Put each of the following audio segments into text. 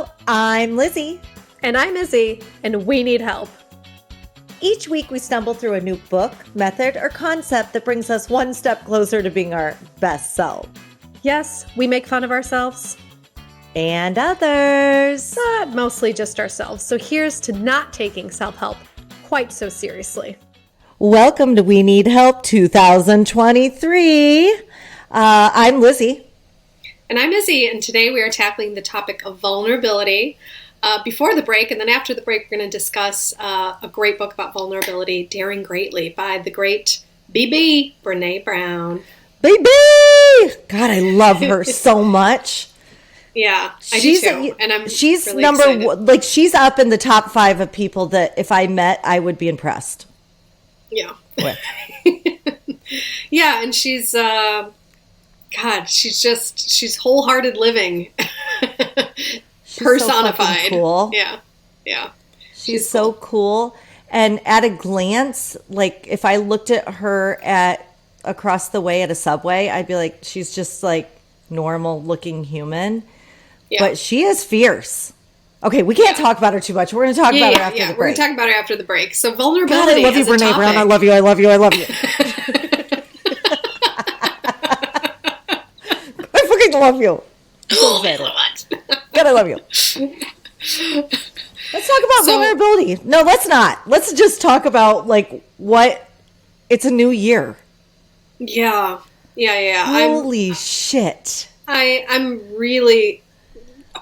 Hello, I'm Lizzy. And I'm Izzy, and we need help. Each week we stumble through a new book, method, or concept that brings us one step closer to being our best self. Yes, we make fun of ourselves. And others. But mostly just ourselves. So here's to not taking self-help quite so seriously. Welcome to We Need Help 2023. I'm Lizzy. And I'm Izzy, and today we are tackling the topic of vulnerability. Before the break, and then after the break, we're going to discuss a great book about vulnerability, Daring Greatly, by the great BB, Brene Brown. BB! God, I love her so much. Yeah, I do too. And she's really number excited. one, like she's up in the top 5 of people that if I met, I would be impressed. Yeah. With. Yeah, and she's, she's wholehearted living. Personified. So cool. Yeah. She's so cool. And at a glance, like if I looked at her across the way at a Subway, I'd be like, she's just like normal looking human. Yeah. But she is fierce. Okay, we can't talk about her too much. We're going to talk about her after the break. We're going to talk about her after the break. So vulnerability. God, I love you, Brene Brown. I love you. I fucking love you. So much. God, I love you. Let's talk about vulnerability. No, let's not. Let's just talk about it's a new year. Yeah. Holy shit. I'm really.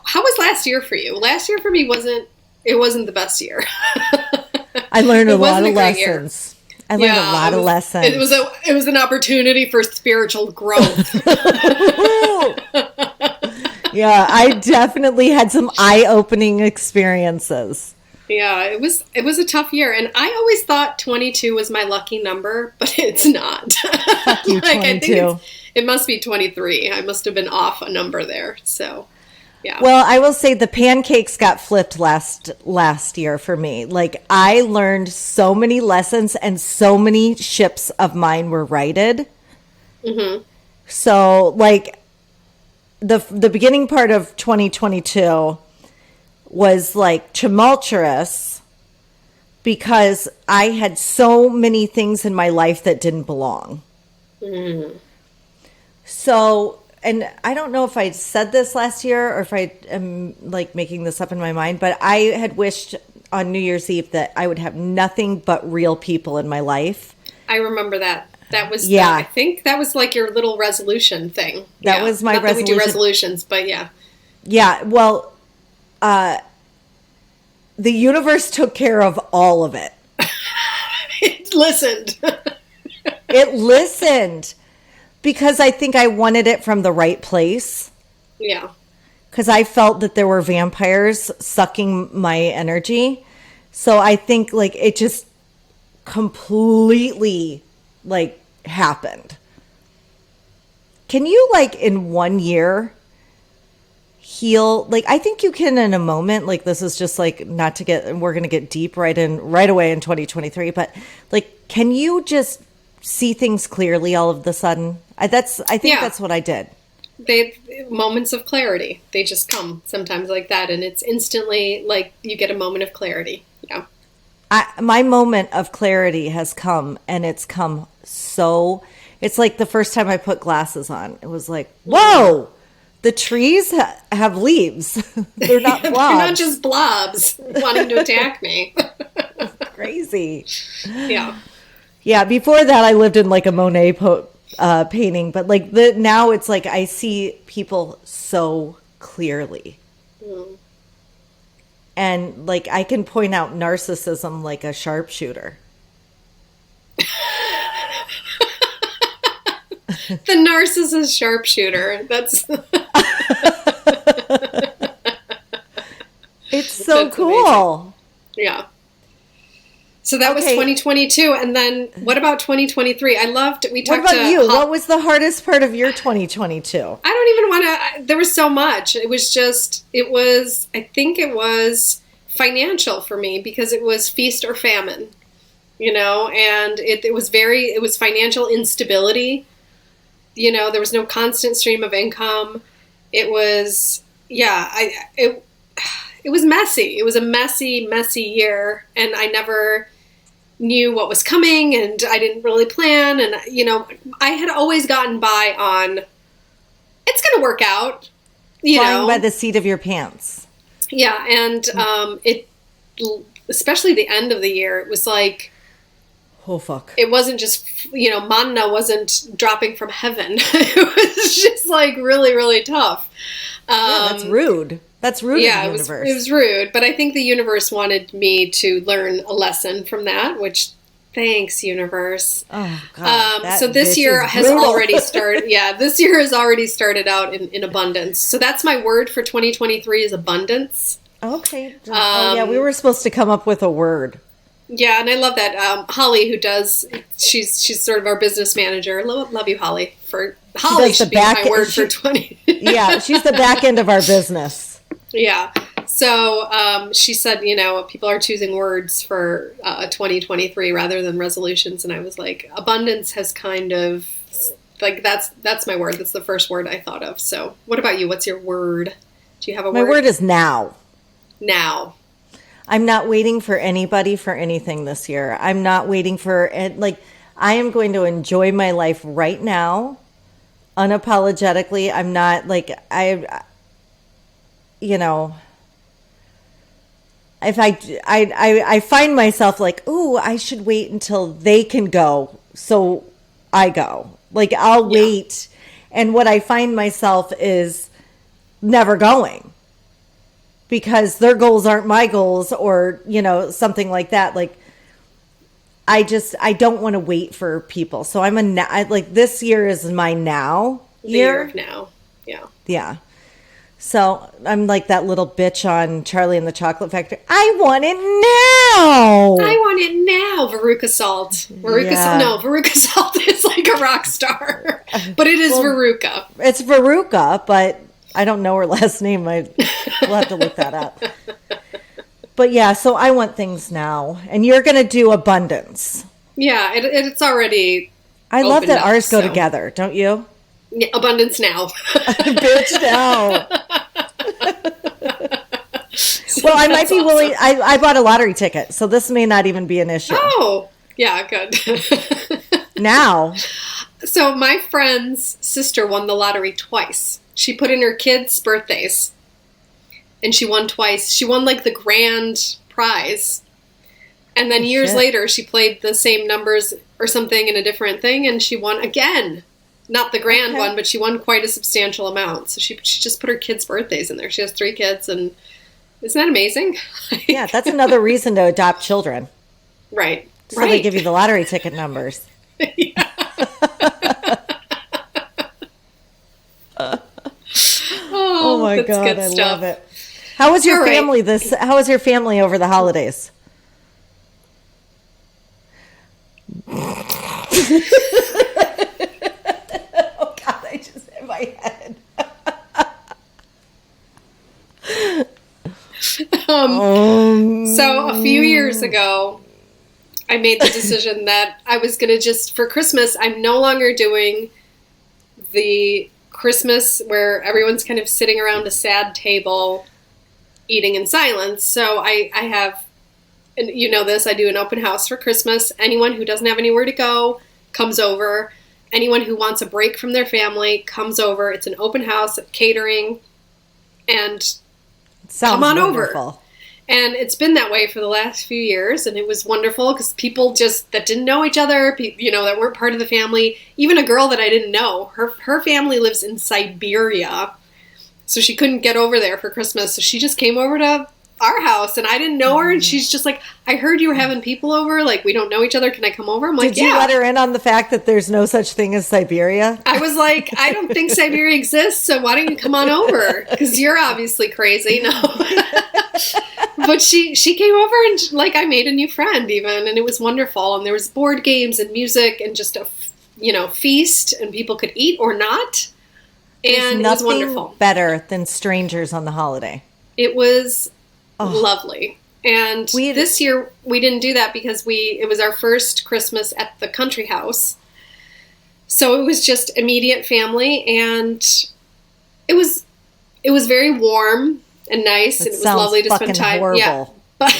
How was last year for you? Last year for me wasn't the best year. I learned a lot of lessons. I learned a lot of lessons. It was an opportunity for spiritual growth. Yeah, I definitely had some eye-opening experiences. Yeah, it was a tough year, and I always thought 22 was my lucky number, but it's not. Fuck you, 22. I think it must be 23. I must have been off a number there. So, yeah. Well, I will say the pancakes got flipped last year for me. Like I learned so many lessons, and so many ships of mine were righted. Mm-hmm. So, the beginning part of 2022 was tumultuous because I had so many things in my life that didn't belong. Mm. So, and I don't know if I said this last year or if I am making this up in my mind, but I had wished on New Year's Eve that I would have nothing but real people in my life. I remember that. That was, I think that was your little resolution thing. That was my resolution. That we do resolutions, but yeah. Yeah, well, the universe took care of all of it. It listened. It listened because I think I wanted it from the right place. Yeah. Because I felt that there were vampires sucking my energy. So I think it just completely happened. Can you in 1 year heal? I think you can in a moment. This is just not to get, we're going to get deep right away in 2023, but can you just see things clearly all of the sudden? I think that's what I did. Moments of clarity, they just come sometimes like that, and it's instantly you get a moment of clarity. Yeah. My moment of clarity has come, and it's come so, it's the first time I put glasses on. It was whoa, the trees have leaves. They're not blobs. They're not just blobs wanting to attack me. Crazy. Yeah. Yeah, before that I lived in a Monet painting, but now it's I see people so clearly. Mm. And I can point out narcissism like a sharpshooter. The narcissist sharpshooter. That's it's so cool. Amazing. Yeah. So that was 2022, and then what about 2023? We talked What about you? What was the hardest part of your 2022? I don't even want to. There was so much. I think it was financial for me because it was feast or famine, and it was financial instability. There was no constant stream of income. It was, it was messy. It was a messy year, and I never knew what was coming, and I didn't really plan. And, I had always gotten by on, it's going to work out, Flying by the seat of your pants. Yeah. And, especially the end of the year, it was like, oh, fuck. It wasn't just, manna wasn't dropping from heaven. It was just like really, really tough. That's rude. That's rude. Yeah, in the universe. It was rude. But I think the universe wanted me to learn a lesson from that, which, thanks, universe. Oh, God. So this year has already started. Yeah, this year has already started out in abundance. So that's my word for 2023 is abundance. Okay. We were supposed to come up with a word. Yeah, and I love that. Holly, she's sort of our business manager. Love you, Holly. Holly should be my word for 20. Yeah, she's the back end of our business. Yeah. So she said, people are choosing words for 2023 rather than resolutions. And I was like, abundance has kind of, like, that's my word. That's the first word I thought of. So what about you? What's your word? Do you have a word? My word is now. Now. I'm not waiting for anybody for anything this year. I'm not waiting for, I am going to enjoy my life right now, unapologetically. I'm not if I find myself like, ooh, I should wait until they can go, so I go. Like, I'll wait. And what I find myself is never going. Because their goals aren't my goals, or, something like that. Like, I don't want to wait for people. So this year is my now year. The year of now. Yeah. Yeah. So I'm like that little bitch on Charlie and the Chocolate Factory. I want it now. I want it now. Veruca Salt. Veruca Salt is like a rock star. But it is Veruca. It's Veruca, but I don't know her last name. We'll have to look that up. But yeah, so I want things now. And you're going to do abundance. Yeah, it's already I love that ours go together, don't you? Yeah, abundance now. Bitch, now. Well, I might be willing. I bought a lottery ticket, so this may not even be an issue. Oh, yeah, good. Now. So my friend's sister won the lottery twice. She put in her kids' birthdays, and she won twice. She won like the grand prize. And then years later, she played the same numbers or something in a different thing, and she won again. Not the grand one, but she won quite a substantial amount. So she just put her kids' birthdays in there. She has 3 kids, and isn't that amazing? Yeah, that's another reason to adopt children. Right. So they give you the lottery ticket numbers. Yeah. Oh my God, I love it. How was your family how was your family over the holidays? Oh God, I just hit my head. So a few years ago, I made the decision that I was going to just, for Christmas, I'm no longer doing the Christmas where everyone's kind of sitting around a sad table eating in silence. So I have, and you know this, I do an open house for Christmas. Anyone who doesn't have anywhere to go comes over. Anyone who wants a break from their family comes over. It's an open house, catering, and come on over. And it's been that way for the last few years, and it was wonderful because people just that didn't know each other, that weren't part of the family, even a girl that I didn't know, her family lives in Siberia, so she couldn't get over there for Christmas, so she just came over to our house, and I didn't know her, and she's just like, I heard you were having people over, like, we don't know each other, can I come over? I'm like, Did you let her in on the fact that there's no such thing as Siberia? I was like, I don't think Siberia exists, so why don't you come on over? Because you're obviously crazy. No. But she came over, and, like, I made a new friend, even, and it was wonderful, and there was board games and music and just a, feast, and people could eat or not, and it was wonderful. Better than strangers on the holiday. It was lovely. And this year we didn't do that because it was our first Christmas at the country house. So it was just immediate family, and it was very warm. and nice, That and it was sounds lovely to fucking spend time. horrible. Yeah, but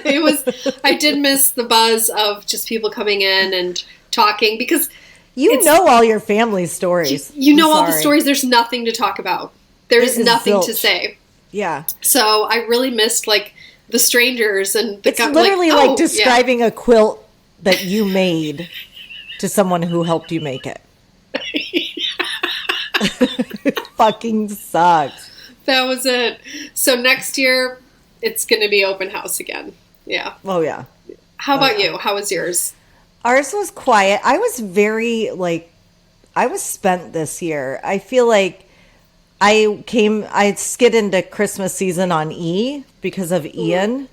it was. I did miss the buzz of just people coming in and talking because You know all your family stories. you know I'm all the sorry. stories. There's nothing to talk about. There's It is nothing to zilch. say. Yeah. So I really missed like the strangers and the It's literally like, oh, describing a quilt that you made to someone who helped you make it. It fucking sucks. That was it. So next year, it's going to be open house again. Yeah. Oh, yeah. How about you? How was yours? Ours was quiet. I was very, I was spent this year. I feel like I skid into Christmas season on E because of Ian.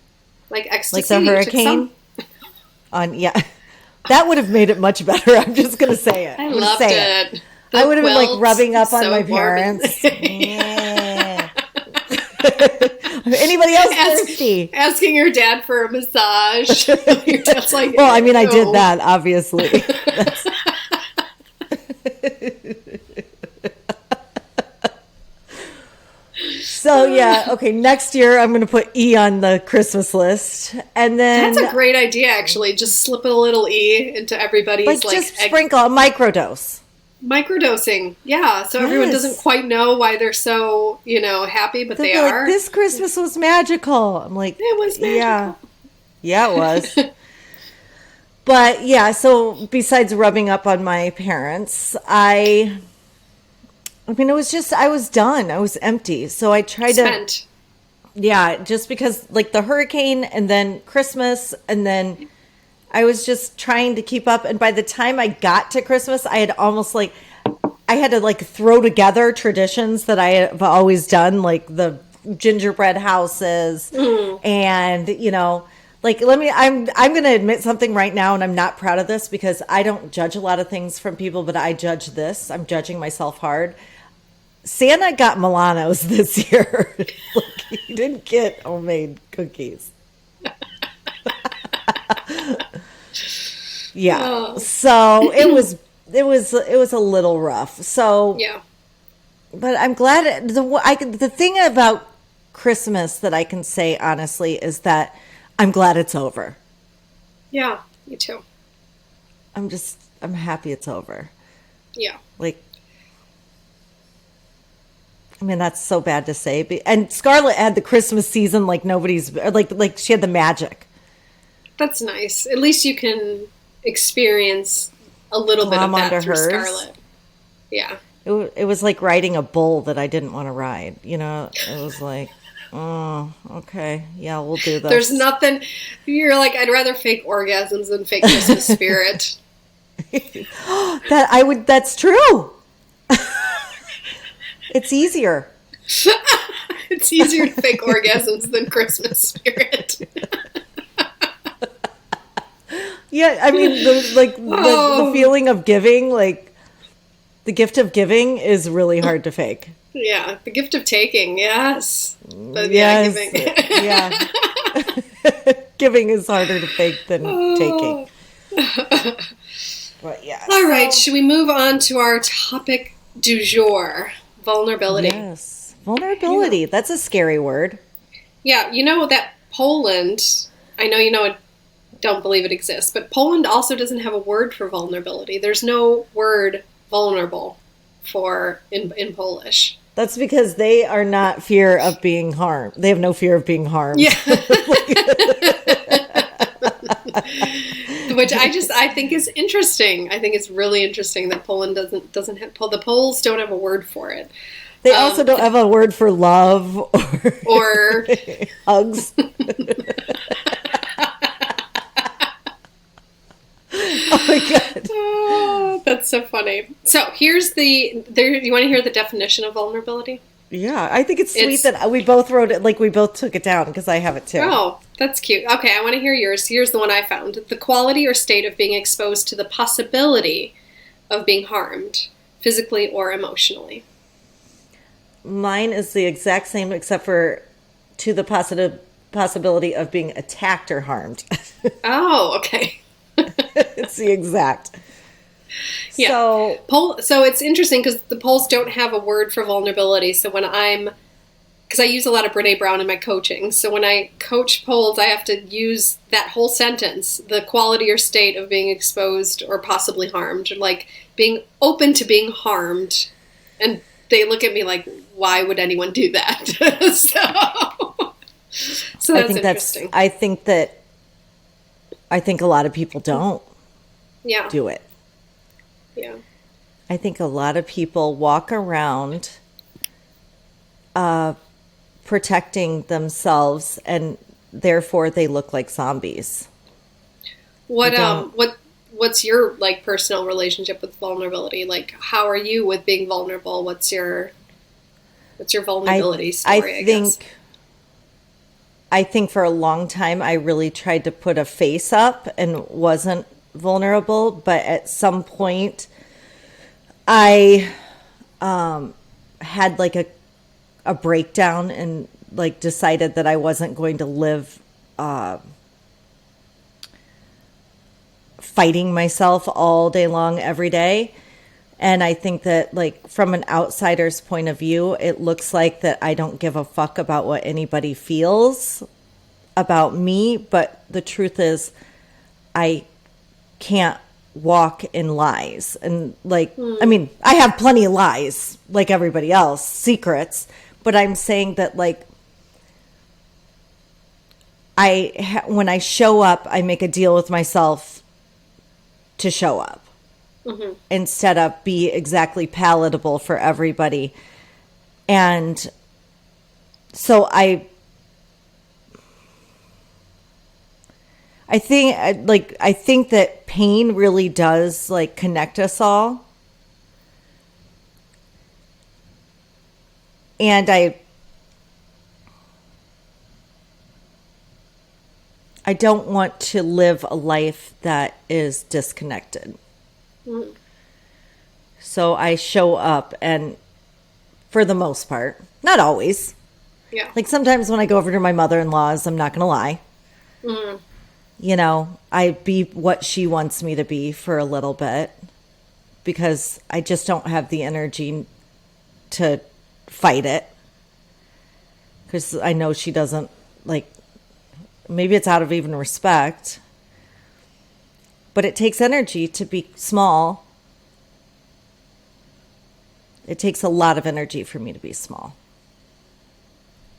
Like ecstasy? Like the You took hurricane. some? Yeah. That would have made it much better. I'm just going to say it. I loved it. I would have been like rubbing up on so my warm. parents. Yeah. Anybody else thirsty? Asking your dad for a massage. Your dad's like, Well, I mean, I did "No." that, obviously. So, yeah, okay, next year I'm going to put E on the Christmas list. And then... That's a great idea, actually. Just slip a little E into everybody's just sprinkle a microdose. microdosing. Yeah, so everyone Yes. doesn't quite know why they're so, happy, but they They're are. like, this Christmas was magical. I'm like, It was magical. Yeah, it was. But yeah, so besides rubbing up on my parents, I mean, it was just, I was done. I was empty. So I tried Spent. just because like the hurricane and then Christmas and then I was just trying to keep up. And by the time I got to Christmas, I had almost I had to throw together traditions that I have always done, like the gingerbread houses and, I'm going to admit something right now, and I'm not proud of this because I don't judge a lot of things from people, but I judge this. I'm judging myself hard. Santa got Milanos this year. He didn't get homemade cookies. Yeah. Oh. So it was a little rough. So Yeah. but I'm glad the thing about Christmas that I can say honestly is that I'm glad it's over. Yeah, me too. I'm happy it's over. Yeah. I mean, that's so bad to say. And Scarlett had the Christmas season like nobody's, like she had the magic. That's nice. At least you can experience a little bit of that through Scarlett. Yeah. It was like riding a bull that I didn't want to ride. It was like, oh, okay. Yeah, we'll do this. There's nothing, you're like, I'd rather fake orgasms than fake Christmas spirit. That's true. It's easier. It's easier to fake orgasms than Christmas spirit. Yeah, I mean, the feeling of giving, the gift of giving is really hard to fake. Yeah, the gift of taking, yes. But Yes, yeah, giving. yeah. Giving is harder to fake than taking. But yeah. All right, should we move on to our topic du jour? Vulnerability. Yes. Vulnerability. That's a scary word. Yeah, that Poland, I know I don't believe it exists, but Poland also doesn't have a word for vulnerability. There's no word vulnerable in Polish. That's because they are not fear of being harmed. They have no fear of being harmed. Yeah. Which I think is interesting. I think it's really interesting that Poland doesn't have, the Poles don't have a word for it. They also don't have a word for love or hugs. Oh my God. Oh, that's so funny. So you want to hear the definition of vulnerability? Yeah, I think it's sweet that we both wrote it, we both took it down because I have it too. Oh, that's cute. Okay, I want to hear yours. Here's the one I found. The quality or state of being exposed to the possibility of being harmed, physically or emotionally. Mine is the exact same except for to the possibility of being attacked or harmed. Oh, okay. It's the exact. Yeah. So it's interesting because the Poles don't have a word for vulnerability. So when I'm because I use a lot of Brene Brown in my coaching. So when I coach polls, I have to use that whole sentence, the quality or state of being exposed or possibly harmed, or like being open to being harmed. And they look at me like, why would anyone do that? So that's interesting. I think a lot of people don't do it. Yeah. I think a lot of people walk around protecting themselves, and therefore they look like zombies. What's your like personal relationship with vulnerability? Like, how are you with being vulnerable? What's your vulnerability story? I think for a long time I really tried to put a face up and wasn't vulnerable, but at some point I had like a breakdown and like decided that I wasn't going to live fighting myself all day long every day. And I think that like from an outsider's point of view, it looks like that I don't give a fuck about what anybody feels about me, but the truth is I can't walk in lies. And like I mean, I have plenty of lies like everybody else, secrets, but I'm saying that like when I show up, I make a deal with myself to show up. Mm-hmm. Instead of be exactly palatable for everybody. And so I think that pain really does like connect us all. And I don't want to live a life that is disconnected. Mm. So I show up, and for the most part, not always. Yeah. Like sometimes when I go over to my mother-in-law's, I'm not going to lie. Mm. You know, I be what she wants me to be for a little bit because I just don't have the energy to fight it. Because I know she doesn't like. Maybe it's out of even respect, but it takes energy to be small. It takes a lot of energy for me to be small.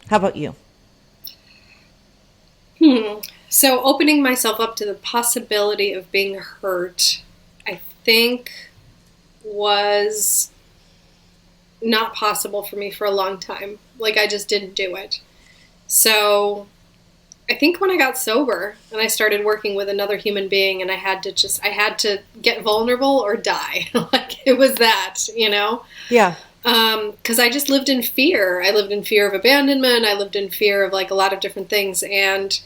How about you? So opening myself up to the possibility of being hurt, I think was not possible for me for a long time. Like I just didn't do it. So I think when I got sober and I started working with another human being and I had to get vulnerable or die. Like it was that, you know? Yeah. 'Cause I just lived in fear. I lived in fear of abandonment. I lived in fear of like a lot of different things. And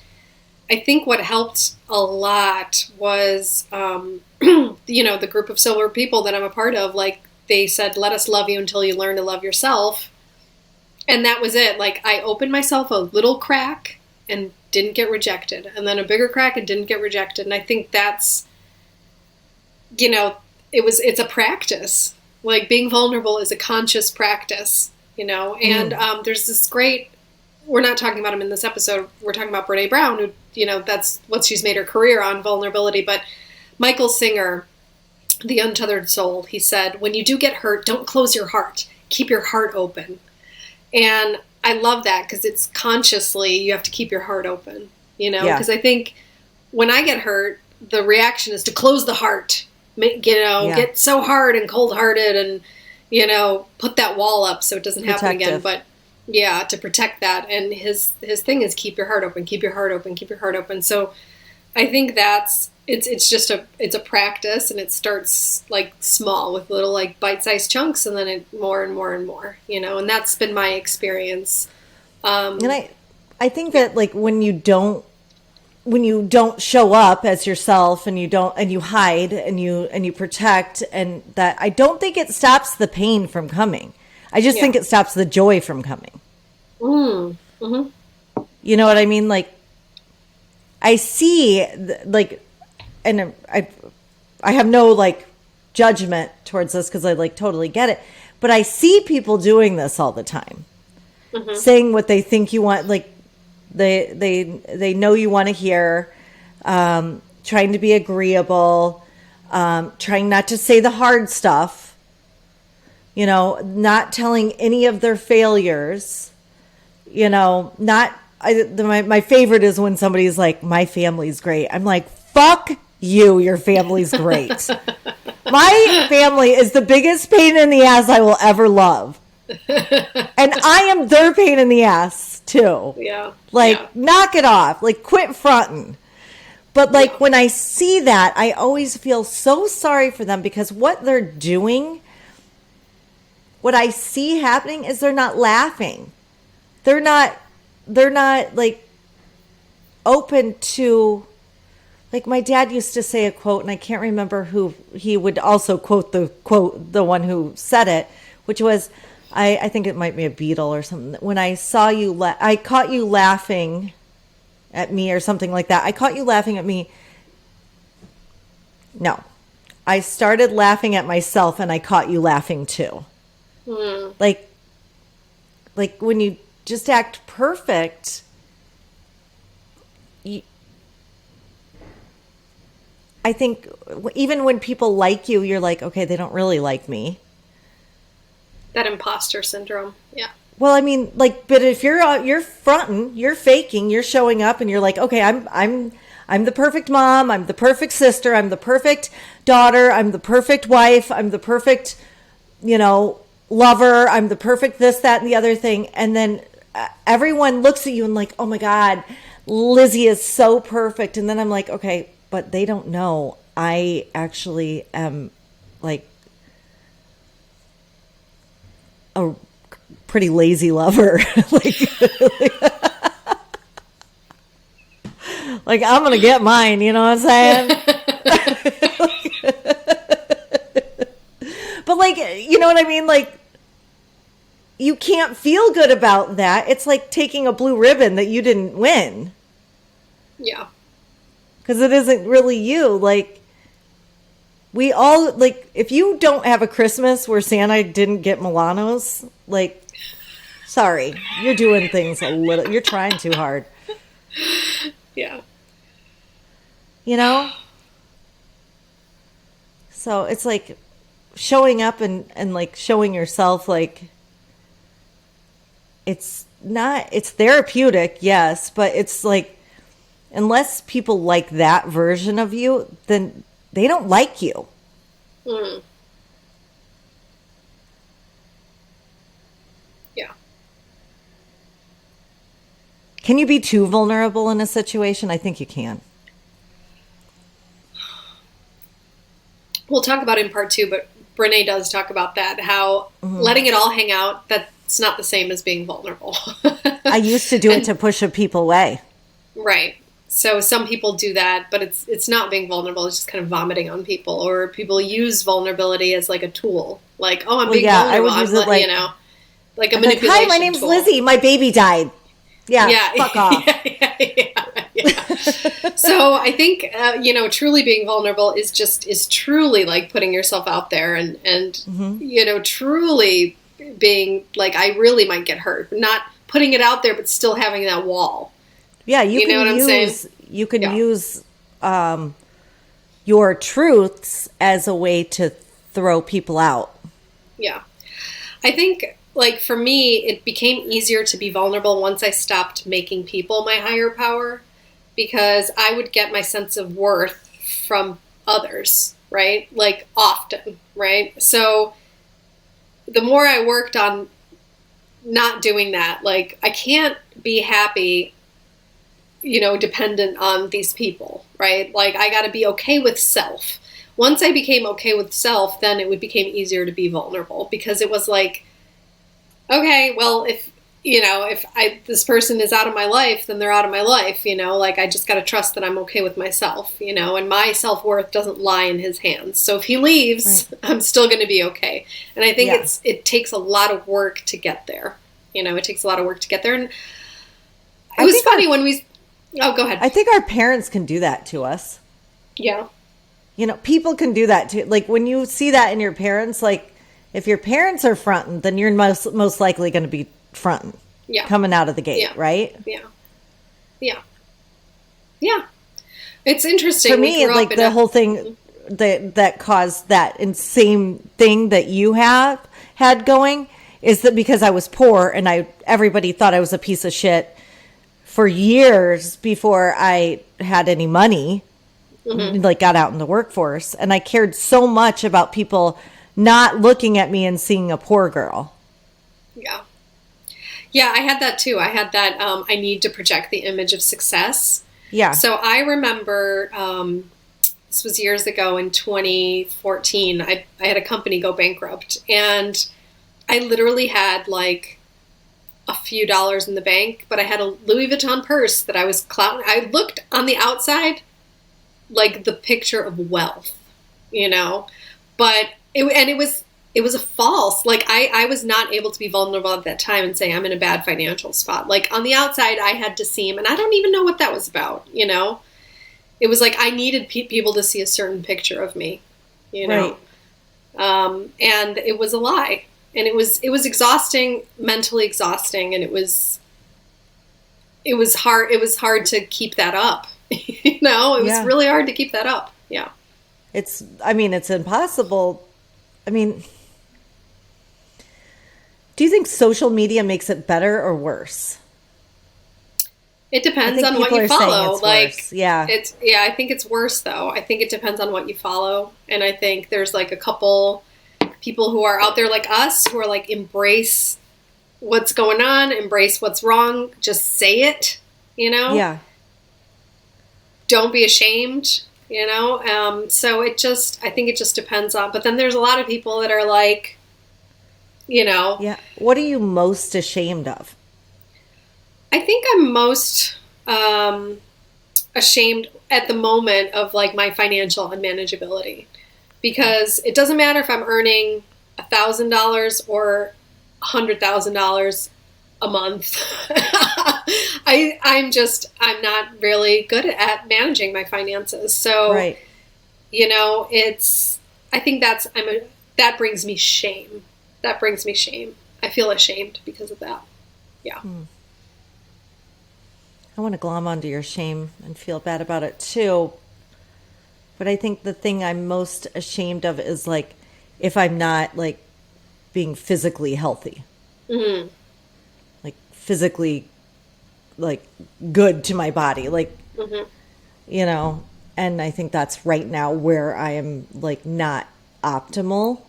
I think what helped a lot was, you know, the group of sober people that I'm a part of, like they said, let us love you until you learn to love yourself. And that was it. Like I opened myself a little crack and didn't get rejected, and then a bigger crack and didn't get rejected. And I think that's, you know, it's a practice. Like being vulnerable is a conscious practice, you know. And there's this great, we're not talking about him in this episode, we're talking about Brene Brown, who, you know, that's what she's made her career on, vulnerability. But Michael Singer, The Untethered Soul, he said, when you do get hurt, don't close your heart, keep your heart open. And I love that because it's consciously you have to keep your heart open, you know, because I think when I get hurt, the reaction is to close the heart, you know, get so hard and cold hearted and, you know, put that wall up so it doesn't happen again. But yeah, to protect that. And his thing is keep your heart open, keep your heart open, keep your heart open. So I think that's, it's a practice, and it starts like small with little like bite-sized chunks, and then it more and more and more, you know, and that's been my experience. And I think that like when you don't show up as yourself and you hide and you protect, and that I don't think it stops the pain from coming. I just think it stops the joy from coming. Mm-hmm. You know what I mean? Like I see like, and I have no like judgment towards this because I like totally get it, but I see people doing this all the time. saying what they think you want, like they know you want to hear, trying to be agreeable, trying not to say the hard stuff, you know, not telling any of their failures, you know, my favorite is when somebody's like, my family's great. I'm like, fuck you, your family's great. My family is the biggest pain in the ass I will ever love. And I am their pain in the ass too. Yeah. Like, knock it off. Like, quit fronting. But like, when I see that, I always feel so sorry for them, because what they're doing, what I see happening is they're not laughing. They're not like open to, like, my dad used to say a quote, and I can't remember who he would also quote, the one who said it, which was, I think it might be a Beatle or something. When I saw you, I caught you laughing at me, or something like that. I caught you laughing at me. No, I started laughing at myself, and I caught you laughing too. Like when you just act perfect, I think even when people like you, you're like, okay, they don't really like me. That imposter syndrome. Yeah. Well, I mean, like, but if you're fronting, you're faking, you're showing up, and you're like, okay, I'm the perfect mom, I'm the perfect sister, I'm the perfect daughter, I'm the perfect wife, I'm the perfect, you know, lover, I'm the perfect this, that, and the other thing, and then everyone looks at you and like, oh my God, Lizzy is so perfect, and then I'm like, okay, but they don't know I actually am like a pretty lazy lover. like I'm gonna get mine, you know what I'm saying? But like, you know what I mean? Like, you can't feel good about that. It's like taking a blue ribbon that you didn't win. Yeah. Because it isn't really you. Like, we all, like, if you don't have a Christmas where Santa didn't get Milanos, like, sorry, you're doing things a little, you're trying too hard. Yeah. You know? So it's like showing up and like showing yourself, like, it's therapeutic, yes, but it's like, unless people like that version of you, then they don't like you. Yeah. Can you be too vulnerable in a situation? I think you can. We'll talk about it in part 2, but Brene does talk about that, how letting it all hang out, that's not the same as being vulnerable. I used to do it to push people away. Right. So some people do that, but it's not being vulnerable. It's just kind of vomiting on people, or people use vulnerability as like a tool. Like, oh, I'm being vulnerable. I would use it like, you know, like a manipulation like, hi, my name's tool. Lizzy. My baby died. Yeah. Fuck off. Yeah. So I think, you know, truly being vulnerable is truly like putting yourself out there and you know, truly being like, I really might get hurt. Not putting it out there, but still having that wall. Yeah, you know what I'm saying? You can use your truths as a way to throw people out. Yeah. I think, like, for me, it became easier to be vulnerable once I stopped making people my higher power, because I would get my sense of worth from others, right? Like, often, right? So the more I worked on not doing that, like, I can't be happy, you know, dependent on these people, right? Like, I got to be okay with self. Once I became okay with self, then it became easier to be vulnerable, because it was like, okay, well, if, you know, if this person is out of my life, then they're out of my life, you know, like, I just got to trust that I'm okay with myself, you know, and my self-worth doesn't lie in his hands. So if he leaves, right, I'm still going to be okay. And I think it takes a lot of work to get there. You know, it takes a lot of work to get there. And it was funny when we... Oh, go ahead. I think our parents can do that to us. Yeah. You know, people can do that too. Like, when you see that in your parents, like, if your parents are fronting, then you're most likely going to be fronting. Yeah. coming out of the gate, Yeah. right? Yeah. Yeah. Yeah. It's interesting. For me, like the whole thing that caused that insane thing that you have had going is that because I was poor and everybody thought I was a piece of shit for years before I had any money, like got out in the workforce. And I cared so much about people not looking at me and seeing a poor girl. Yeah. Yeah, I had that too. I had that I need to project the image of success. Yeah. So I remember this was years ago in 2014. I had a company go bankrupt, and I literally had like a few dollars in the bank, but I had a Louis Vuitton purse that I was clouting. I looked on the outside like the picture of wealth, you know, but it was a false, like I was not able to be vulnerable at that time and say I'm in a bad financial spot. Like on the outside I had to seem, and I don't even know what that was about, you know. It was like I needed people to see a certain picture of me, you know. Right. And it was a lie. And it was exhausting, mentally exhausting, and it was hard to keep that up. You know, it was really hard to keep that up. Yeah. It's impossible. I mean, do you think social media makes it better or worse? It depends on what you follow. Like, worse. Yeah. I think it's worse though. I think it depends on what you follow. And I think there's like a couple people who are out there like us who are like, embrace what's going on, embrace what's wrong, just say it, you know? Yeah. Don't be ashamed, you know? So I think it just depends on, but then there's a lot of people that are like, you know. Yeah. What are you most ashamed of? I think I'm most ashamed at the moment of like my financial unmanageability, because it doesn't matter if I'm earning $1,000 or $100,000 a month. I'm not really good at managing my finances. So, right. You know, I think that brings me shame. That brings me shame. I feel ashamed because of that. Yeah. I want to glom onto your shame and feel bad about it too. But I think the thing I'm most ashamed of is like if I'm not like being physically healthy. Mm-hmm. Like physically like good to my body. Like, you know, and I think that's right now where I am like not optimal.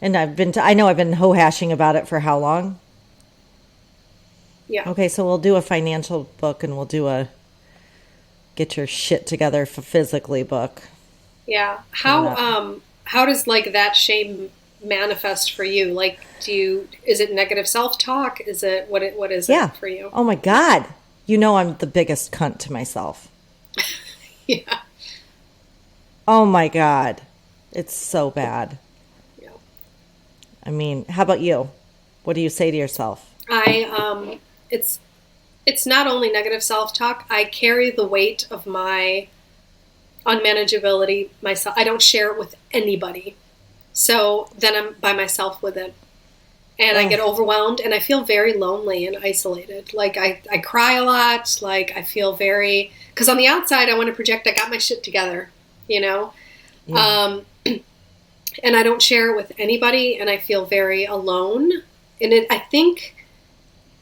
And I know I've been ho-hashing about it for how long? Yeah. Okay, so we'll do a financial book and we'll do a get your shit together for physically book. Yeah. How does like that shame manifest for you? Like is it negative self-talk? Is it what is it for you? Oh my God. You know I'm the biggest cunt to myself. Yeah. Oh my God. It's so bad. Yeah. I mean, how about you? What do you say to yourself? It's not only negative self-talk. I carry the weight of my unmanageability myself. I don't share it with anybody. So then I'm by myself with it. And I get overwhelmed and I feel very lonely and isolated. Like I cry a lot. Like I feel because on the outside I want to project I got my shit together, you know? Yeah. And I don't share it with anybody and I feel very alone. And I think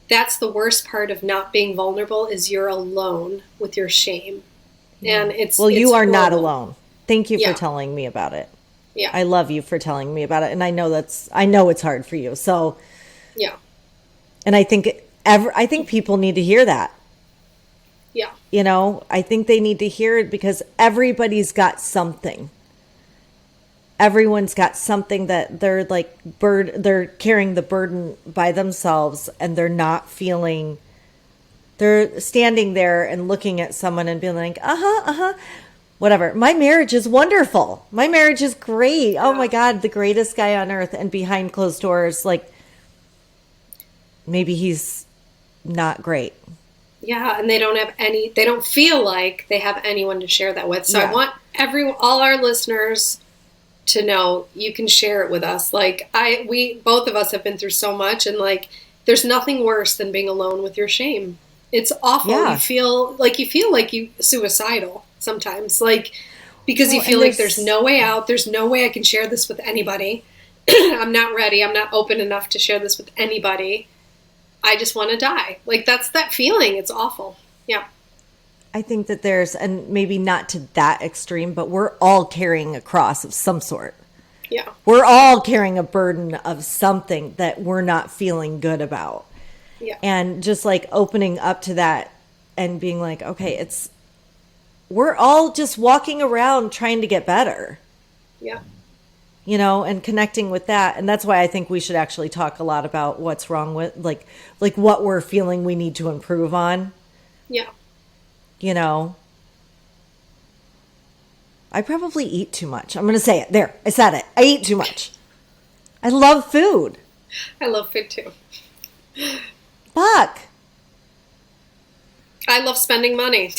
that's the worst part of not being vulnerable is you're alone with your shame. Yeah. And you are horrible. Not alone. Thank you for telling me about it. Yeah. I love you for telling me about it. And I know it's hard for you. So, yeah. And I think people need to hear that. Yeah. You know, I think they need to hear it because everybody's got something. Everyone's got something that they're like they're carrying the burden by themselves and they're standing there and looking at someone and being like, whatever. My marriage is wonderful. My marriage is great. Yeah. Oh my God, the greatest guy on earth. And behind closed doors, like maybe he's not great. Yeah. And they don't feel like they have anyone to share that with. So I want all our listeners to know you can share it with us. Like we both of us have been through so much and like there's nothing worse than being alone with your shame. It's awful. Yeah. You feel like you suicidal sometimes, like, because you feel like there's no way out. There's no way I can share this with anybody. I'm not ready. I'm not open enough to share this with anybody. I just want to die. Like, that's that feeling. It's awful. Yeah. I think that there's, and maybe not to that extreme, but we're all carrying a cross of some sort. Yeah. We're all carrying a burden of something that we're not feeling good about. Yeah. And just like opening up to that and being like, okay, we're all just walking around trying to get better. Yeah. You know, and connecting with that. And that's why I think we should actually talk a lot about what's wrong with, like what we're feeling we need to improve on. Yeah. You know, I probably eat too much. I'm going to say it. There, I said it. I eat too much. I love food. I love food too. Fuck. I love spending money.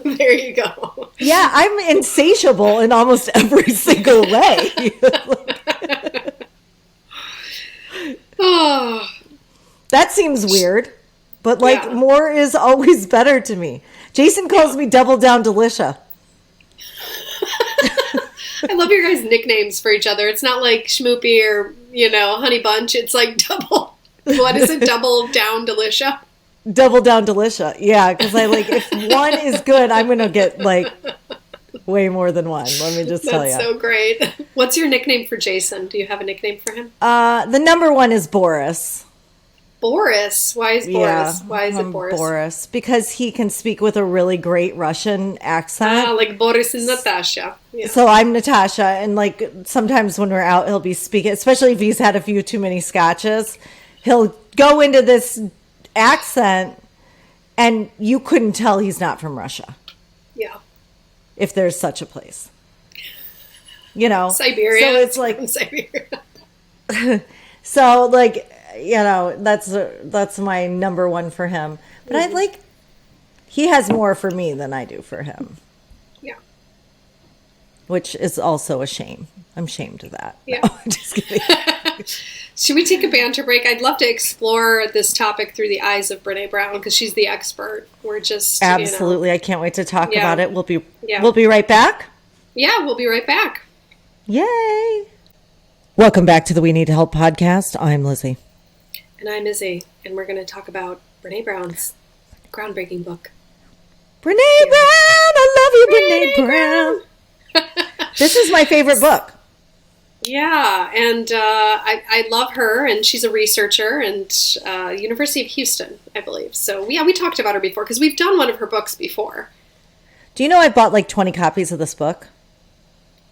There you go. Yeah, I'm insatiable in almost every single way. Oh. That seems weird, but like Yeah. more is always better to me. Jason calls me Double Down Delicia. I love your guys' nicknames for each other. It's not like Schmoopy or, Honey Bunch. It's like what is it? Double Down Delicia? Double Down Delicia. Yeah, because I like, if one is good, I'm going to get like way more than one. Let me just tell you. That's so great. What's your nickname for Jason? Do you have a nickname for him? The number one is Boris. Boris? Why is Boris? Yeah, Why is it Boris? Boris, because he can speak with a really great Russian accent. Like Boris and Natasha. Yeah. So I'm Natasha, and like sometimes when we're out, he'll be speaking, especially if he's had a few too many scotches, he'll go into this accent, and you couldn't tell he's not from Russia. Yeah. If there's such a place. You know? Siberia. So it's like, from Siberia. so like, that's my number one for him. But I like, he has more for me than I do for him. Yeah. Which is also a shame. I'm ashamed of that. Yeah. No, I'm just kidding. Should we take a banter break? I'd love to explore this topic through the eyes of Brene Brown because she's the expert. We're just absolutely. I can't wait to talk Yeah. about it. We'll be right back. Yeah, we'll be right back. Yay! Welcome back to the We Need Help podcast. I'm Lizzy. And I'm Izzy, and we're going to talk about Brene Brown's groundbreaking book. Brene Brown, I love you, Brene Brown. This is my favorite book. Yeah, and I love her, and she's a researcher, and University of Houston, I believe. So, yeah, we talked about her before, because we've done one of her books before. Do you know I bought like 20 copies of this book?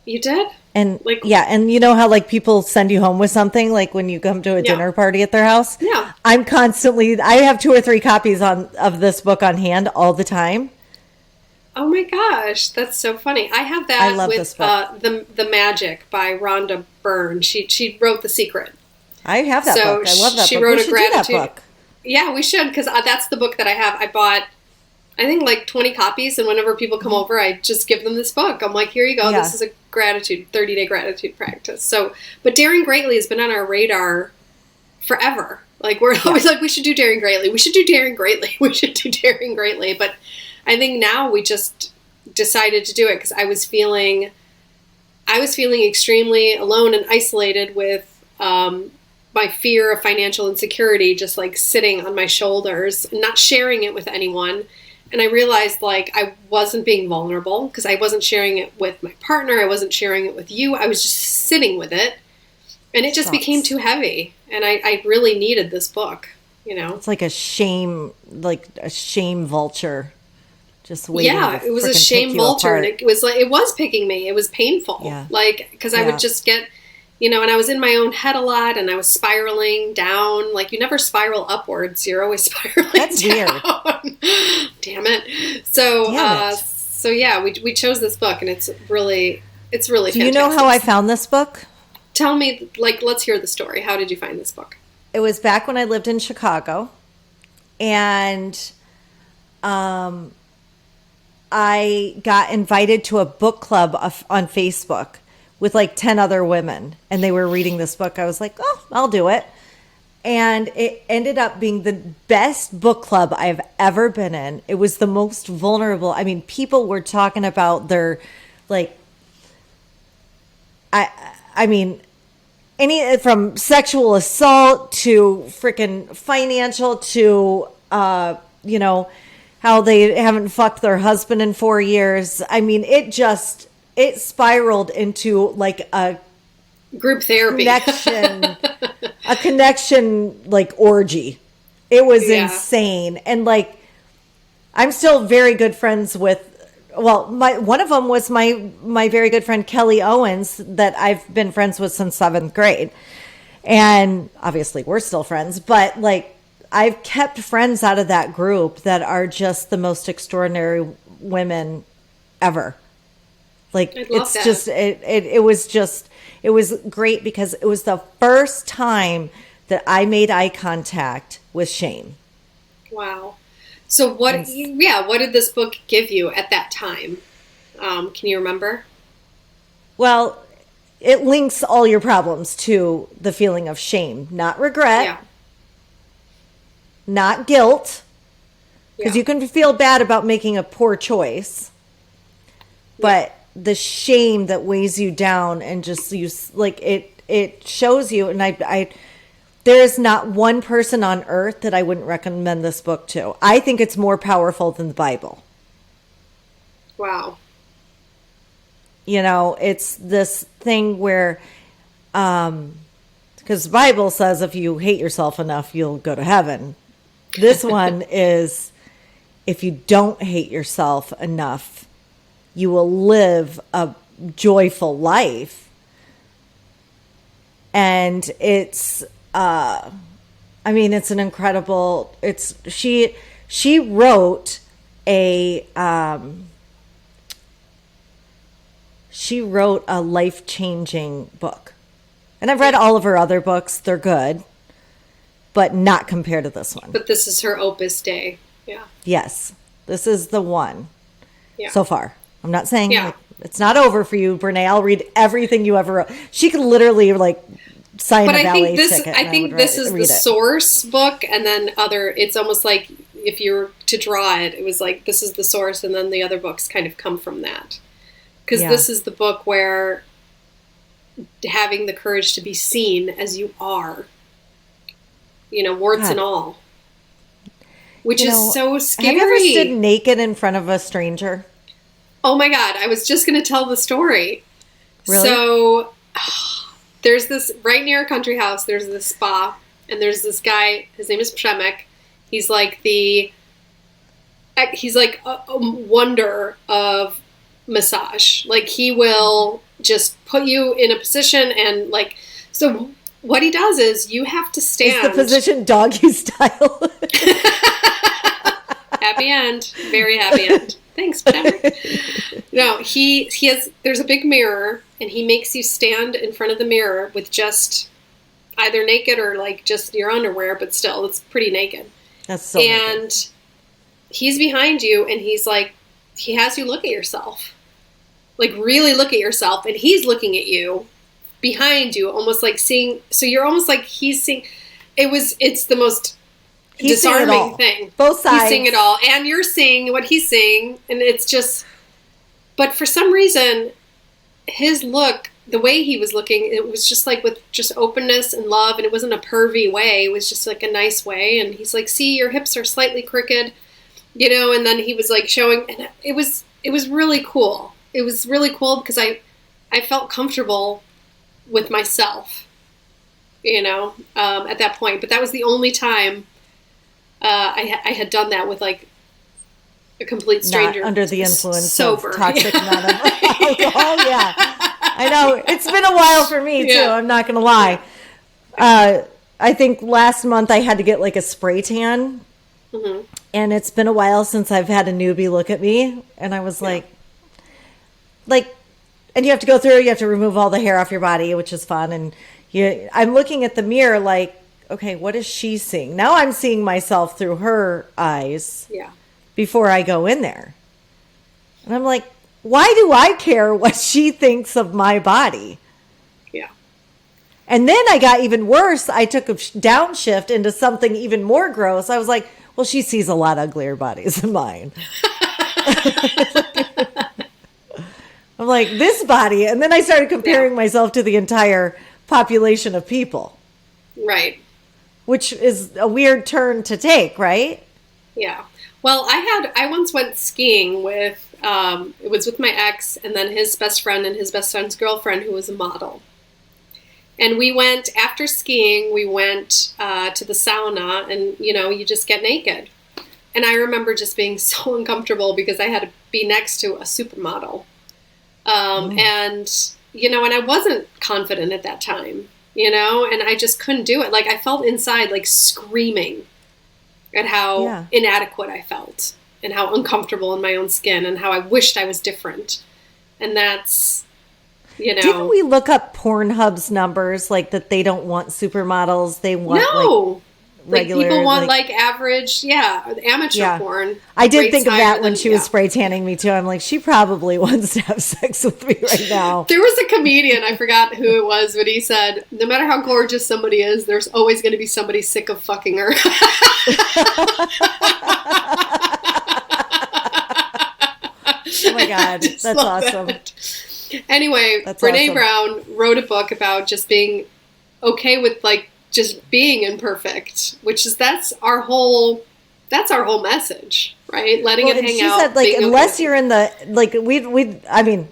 You did? And Like, yeah, and you know how like people send you home with something, like when you come to a dinner party at their house? Yeah. I have 2 or 3 copies of this book on hand all the time. Oh my gosh, that's so funny. I have that I love with this book. the Magic by Rhonda Byrne. She wrote The Secret. I have that book. I love that she book. wrote We a should do that gratitude book. Yeah, we should, because that's the book that I have. I bought, I think, like 20 copies, and whenever people come over, I just give them this book. I'm like, here you go. Yeah. This is a 30-day gratitude practice. So, but Daring Greatly has been on our radar forever. Like, we're always like, we should do Daring Greatly. We should do Daring Greatly. We should do Daring Greatly. But I think now we just decided to do it because I was feeling extremely alone and isolated with my fear of financial insecurity just like sitting on my shoulders and not sharing it with anyone. And I realized like I wasn't being vulnerable because I wasn't sharing it with my partner. I wasn't sharing it with you. I was just sitting with it. And it just became too heavy. And I really needed this book, you know. It's like a shame vulture. Just waiting. Yeah, to it was a frickin' shame pick you vulture. apart. And it was picking me. It was painful. Yeah. Like, because I would just get, you know, and I was in my own head a lot and I was spiraling down. Like, you never spiral upwards. You're always spiraling That's down. weird. Damn it. So, so yeah, we chose this book and it's really fantastic. Do you know how I found this book? Tell me, like, let's hear the story. How did you find this book? It was back when I lived in Chicago, and I got invited to a book club on Facebook with like 10 other women, and they were reading this book. I was like, oh, I'll do it. And it ended up being the best book club I've ever been in. It was the most vulnerable. I mean, people were talking about their, like, I mean, any from sexual assault to freaking financial to, you know, how they haven't fucked their husband in 4 years. I mean, it spiraled into like a group therapy connection like orgy. It was insane. And like, I'm still very good friends with, well, one of them was my very good friend Kelly Owens that I've been friends with since 7th grade. And obviously we're still friends, but like, I've kept friends out of that group that are just the most extraordinary women ever. Like, it's that. Just, it was great because it was the first time that I made eye contact with shame. Wow. So what did this book give you at that time? Can you remember? Well, it links all your problems to the feeling of shame, not regret, not guilt, because you can feel bad about making a poor choice, but the shame that weighs you down and just like it shows you. And I there is not one person on earth that I wouldn't recommend this book to. I think it's more powerful than the Bible. Wow. You know, it's this thing where, because the Bible says if you hate yourself enough, you'll go to heaven. This one is, if you don't hate yourself enough, you will live a joyful life. And it's, I mean, it's an incredible, she wrote a life-changing book. And I've read all of her other books. They're good, but not compared to this one. But this is her opus dei. Yeah. Yes. This is the one so far. I'm not saying like, it's not over for you, Brene. I'll read everything you ever wrote. She could literally like sign a valet ticket. I think this is the source book, and then it's almost like if you were to draw it, it was like this is the source, and then the other books kind of come from that. Because this is the book where having the courage to be seen as you are, you know, warts and all, which is so scary. Have you ever stood naked in front of a stranger? Oh my God, I was just going to tell the story. Really? So there's this, right near a country house, there's this spa, and there's this guy, his name is Przemek. He's like a wonder of massage. Like, he will just put you in a position and like, so what he does is you have to stand. Is the position doggy style? Happy end. Very happy end. Thanks, Patrick. No, he has, there's a big mirror, and he makes you stand in front of the mirror with just either naked or like just your underwear, but still, it's pretty naked. That's so And naked. He's behind you, and he's like, he has you look at yourself. Like, really look at yourself, and he's looking at you behind you, almost like seeing, so you're almost like he's seeing, it's the most disarming thing. Both sides. He's seeing it all, and you're seeing what he's seeing, and it's just, but for some reason, his look, the way he was looking, it was just like with just openness and love, and it wasn't a pervy way, it was just like a nice way, and he's like, see, your hips are slightly crooked, you know, and then he was like showing, and it was really cool. It was really cool because I felt comfortable with myself, you know, at that point, but that was the only time I had done that with like a complete stranger. Not under the influence sober. Of toxic amount of alcohol. Yeah, I know. It's been a while for me too. I'm not going to lie. I think last month I had to get like a spray tan, and it's been a while since I've had a newbie look at me, and I was like, and you have to go through. You have to remove all the hair off your body, which is fun. And I'm looking at the mirror like, okay, what is she seeing? Now I'm seeing myself through her eyes before I go in there. And I'm like, why do I care what she thinks of my body? Yeah. And then I got even worse. I took a downshift into something even more gross. I was like, well, she sees a lot uglier bodies than mine. I'm like, this body. And then I started comparing myself to the entire population of people. Right. Which is a weird turn to take, right? Yeah. Well, I once went skiing with, it was with my ex and then his best friend and his best friend's girlfriend who was a model. And we went, after skiing, we went to the sauna and, you just get naked. And I remember just being so uncomfortable because I had to be next to a supermodel. And, and I wasn't confident at that time, and I just couldn't do it. Like, I felt inside, like, screaming at how inadequate I felt and how uncomfortable in my own skin and how I wished I was different. And that's, Didn't we look up Pornhub's numbers, like that they don't want supermodels? They want regular, people want average, amateur porn. I did think of that when she was spray tanning me too. I'm like, she probably wants to have sex with me right now. There was a comedian, I forgot who it was, but he said, no matter how gorgeous somebody is, there's always going to be somebody sick of fucking her. Oh my God, that's awesome. Anyway, Brene Brown wrote a book about just being okay with just being imperfect, which is that's our whole message, right? Letting it hang out. She said, unless you're in the I mean,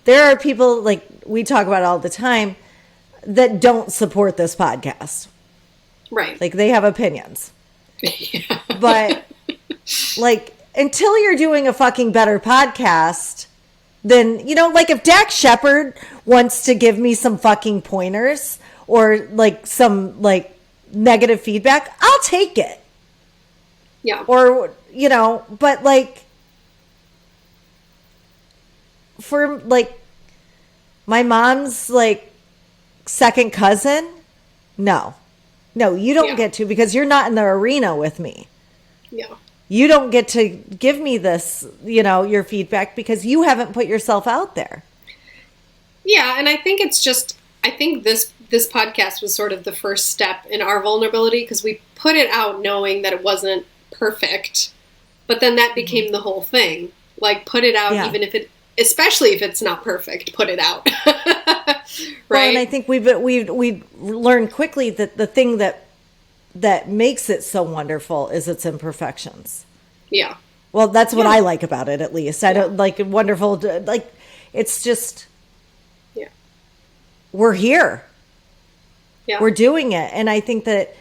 there are people we talk about all the time that don't support this podcast, right? They have opinions, but until you're doing a fucking better podcast, then if Dax Shepard wants to give me some fucking pointers or some negative feedback, I'll take it. Yeah. Or, but for my mom's second cousin, no, you don't get to, because you're not in the arena with me. Yeah. You don't get to give me this, your feedback because you haven't put yourself out there. Yeah. And I think this podcast was sort of the first step in our vulnerability because we put it out knowing that it wasn't perfect, but then that became the whole thing. Put it out, even if especially if it's not perfect, put it out. Right. Well, and I think we've learned quickly that the thing that makes it so wonderful is its imperfections. Yeah. Well, that's what I like about it, at least. I don't wonderful, it's just, we're here. Yeah. We're doing it. And I think that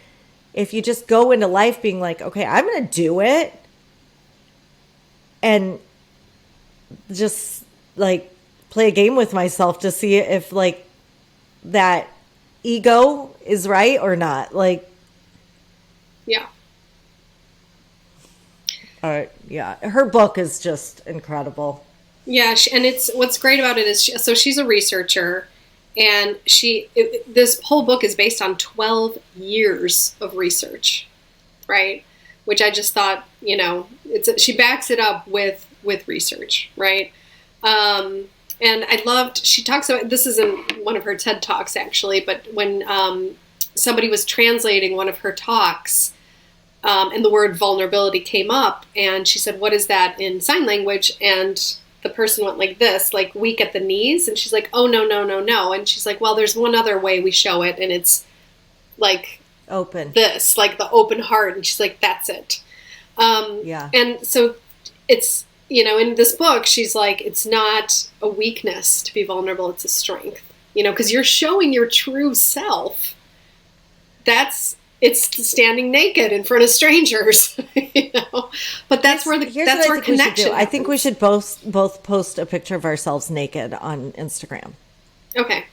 if you just go into life being okay, I'm going to do it. And just play a game with myself to see if that ego is right or not. Yeah. Yeah. Her book is just incredible. Yeah. And what's great about it is, she's a researcher. And this whole book is based on 12 years of research, right? Which I just thought, she backs it up with research, right? And I loved, she talks about, this is in one of her TED Talks actually, but when somebody was translating one of her talks, and the word vulnerability came up, and she said, what is that in sign language? And the person went like this, weak at the knees. And she's like, oh, no. And she's like, well, there's one other way we show it. And it's open, this, the open heart. And she's like, that's it. Yeah. And so it's, in this book, she's like, it's not a weakness to be vulnerable. It's a strength, because you're showing your true self. It's standing naked in front of strangers, But that's where connection. I think we should both post a picture of ourselves naked on Instagram. Okay.